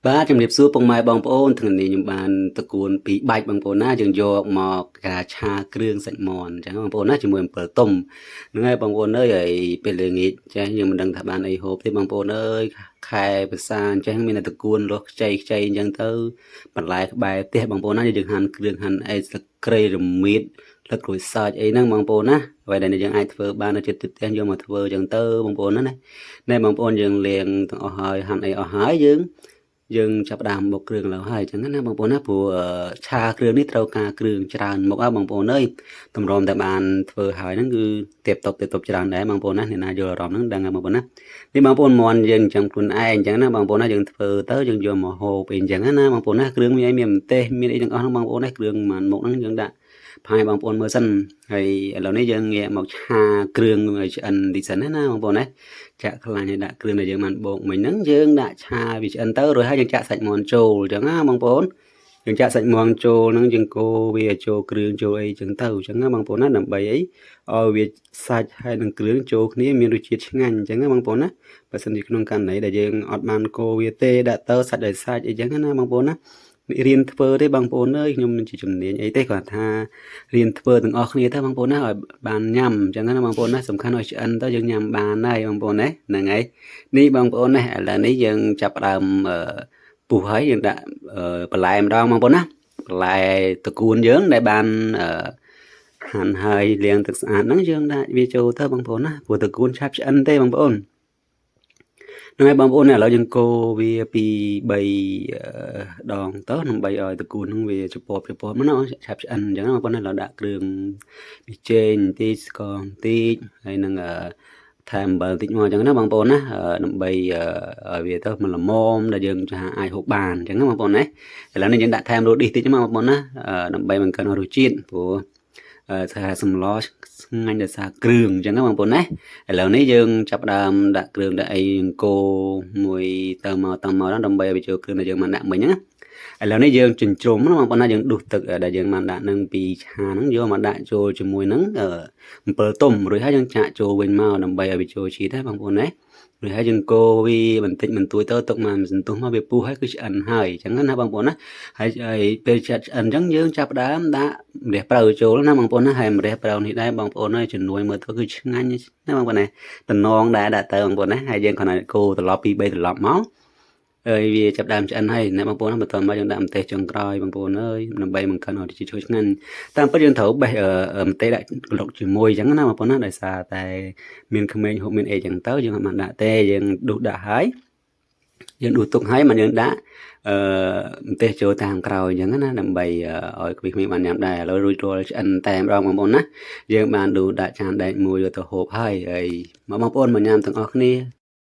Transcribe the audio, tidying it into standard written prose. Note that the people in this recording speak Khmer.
បាទជំរាបសួរពុកម៉ែបងប្អូនថ្ងៃនេះខ្ញុំបានតកួនពីបាច់បងប្អូនណាយើងយកមកការឆាគ្រឿងសាច់មាន់អញ្ចឹងបងប្អូនណាជាមួយអំពិលទុំហ្នឹងហើយបងប្អូនអើយហើយពេលល្ងាចចេះយើងមិនដឹងថាបានអីហូបទេបងប្អូនអើយខែភាសាអញ្ចឹងមានតែតកួនរស់ខ្ចីខ្ចីអញ្ចឹងទៅបន្លែក្បែរផ្ទះបងប្អូនណាយើងហាន់គ្រឿងហាន់អីស្លឹកគ្រៃរមៀតស្លឹកក្រូចសើចអីហ្នឹងបងប្អូនណាអ្វីដែលយើងអាចធ្វើបាននៅជិតផ្ទះយកមកធ្វើអញ្ចឹងទៅបងប្អូនណាបងប្អូនយើងលាងទាំងអស់ហើយហាន់អីអស់ហើយយើងចាប់ផ្ដើមបុកគ្រឿងแล้วហើយអញ្ចឹងណាបងប្អូនណាព្រោះឆាគ្រឿងនេះត្រូវការគ្រឿងច្រើនមុខបងប្អូនអើយតម្រាំតែបានធ្វើហើយហ្នឹងគឺទៀបតបច្រើនដែរបងប្អូនណាអ្នកណាយល់អារម្មណ៍ហ្នឹងដឹងហើយបងប្អូនណានេះបងប្អូនមន់យើងអញ្ចឹងខ្លួនឯងអញ្ចឹងណាបងប្អូនណាយើងធ្វើទៅយើងយកមកហូបអីអញ្ចឹងណាបងប្អូនណាគ្រឿងមានអីមានម្ទេសមានអីទាំងអស់ហ្នឹងបងប្អូនណាគ្រឿងមួយមុខហ្នឹងយើងដាក់ផាយបងប្អូនមើលសិនហើយឥឡូវនេះយើងងាកមកឆាគ្រឿងឲ្យឆ្អិនតិចសិនណាបងប្អូនណាចាក់ខ្លាញ់ឲ្យដាក់គ្រឿងដែលយើងបានបូកមិញហ្នឹងយើងដាក់ឆាវាឆ្អិនទៅរួចហើយយើងចាក់សាច់មាន់ចូលអញ្ចឹងណាបងប្អូនយើងចាក់សាច់មាន់ចូលហ្នឹងយើងកូរវាចូលគ្រឿងចូលអីអញ្ចឹងទៅអញ្ចឹងណាបងប្អូនណាដើម្បីអីឲ្យវាសាច់ហើយនឹងគ្រឿងចូលគ្នាមានរសជាតិឆ្ងាញ់អញ្ចឹងណាបងប្អូនណាបើសិនជាក្នុងករណីដែលយើងអត់បានកូរវាទេដាក់ទៅសាច់ឲ្យសាច់អីចឹងណាបងប្អូនណារៀនធ្វើទេបងប្អូនអើយខ្ញុំមិនជាជំនាញអីទេគាត់ថារៀនធ្វើទាំងអស់គ្នាទៅបងប្អូនណាឲ្យបានញ៉ាំអញ្ចឹងណាបងប្អូនណាសំខាន់ឲ្យឆ្អិនទៅយើងញ៉ាំបានហើយបងប្អូនណាហ្នឹងហើយនេះបងប្អូនណាឥឡូវនេះយើងចាប់ផ្ដើមពុះហើយយើងដាក់បន្លែម្ដងបងប្អូនណាបន្លែតកួនយើងដែលបានហាន់ហើយលាងទឹកស្អាតហ្នឹងយើងដាក់វាចូលទៅបងប្អូនណាព្រោះតកួនឆាប់ឆ្អិនទេបងប្អូនហ្នឹងហើយបងប្អូនឥឡូវយើងកូរវាពី3ដងទៅដើម្បីឲ្យតកួនហ្នឹងវាចពពមកណាឆាប់ឆ្អិនអញ្ចឹងបងប្អូនឥឡូវដាក់គ្រឿងប៊ីចេងបន្តិចស្ករបន្តិចហើយនឹងថែមអំបិលបន្តិចមកអញ្ចឹងណាបងប្អូនណាដើម្បីឲ្យវាទៅมันល្មមដែលយើងអាចហូបបានអញ្ចឹងណាបងប្អូនណាឥឡូវនេះយើងដាក់ថែមរ៉ូឌីសតិចមកបងប្អូនណាដើម្បីបង្កើនរសជាតិព្រោះថាសម្លឆ្ងាញ់ដោយសារគ្រឿងអញ្ចឹងណាបងប្អូនណាឥឡូវនេះយើងចាប់ផ្ដើមដាក់គ្រឿងដាក់អីកូរមួយទៅមកដើម្បីឲ្យវាចូលគ្រឿងដែលយើងបានដាក់មិញហ្នឹងឥឡូវនេះយើងចិញ្ច្រំណាបងប្អូនណាយើងដួសទឹកដែលយើងបានដាក់នឹងពីឆាហ្នឹងយកមកដាក់ចូលជាមួយនឹងអំពិលទុំរួចហើយយើងចាក់ចូលវិញមកដើម្បីឲ្យវាចូលជាតិណាបងប្អូនណារួចហើយយើងកូរវាបន្តិចបន្តួចទៅទុកមកសន្ទុះមកវាពុះហើយគឺឆ្អិនហើយអញ្ចឹងណាបងប្អូនណាហើយពេលឆ្អិនអញ្ចឹងយើងចាប់ផ្ដើមដាក់ម្រះប្រៅចូលណាបងប្អូនណាហើយម្រះប្រៅនេះដែរបងប្អូនហើយជំនួយមើលទៅគឺឆ្ងាញ់ណាបងប្អូនណាតំណងដែរដាក់ទៅបងប្អូនណាហើយយើងគ្រាន់តែកូរត្រឡប់2 3ត្រឡប់មកហើយវាចាប់ដើមឆ្អិនហើយណាបងប្អូនណាបន្តមកយើងដាក់ម្ទេសចុងក្រោយបងប្អូនអើយដើម្បីបង្កើនរសជាតិឆ្ងាញ់តាមពិតយើងត្រូវបេះម្ទេសដាក់ក្លុកជាមួយអញ្ចឹងណាបងប្អូនណាដោយសារតែមានក្មេងហូបមានអីអញ្ចឹងទៅយើងអត់បានដាក់ទេយើងដួសដាក់ហើយយើងដួសទុកហើយមកយើងដាក់ម្ទេសចូលតាមក្រោយអញ្ចឹងណាដើម្បីឲ្យក្មេងៗបានញ៉ាំដែរឥឡូវរួចរាល់ឆ្អិនតែម្ដងបងប្អូនណាយើងបានដួសដាក់ចានដែកមួយយកទៅហូបហើយមកបងប្អូនមកញ៉ាំទាំងអស់គ្នា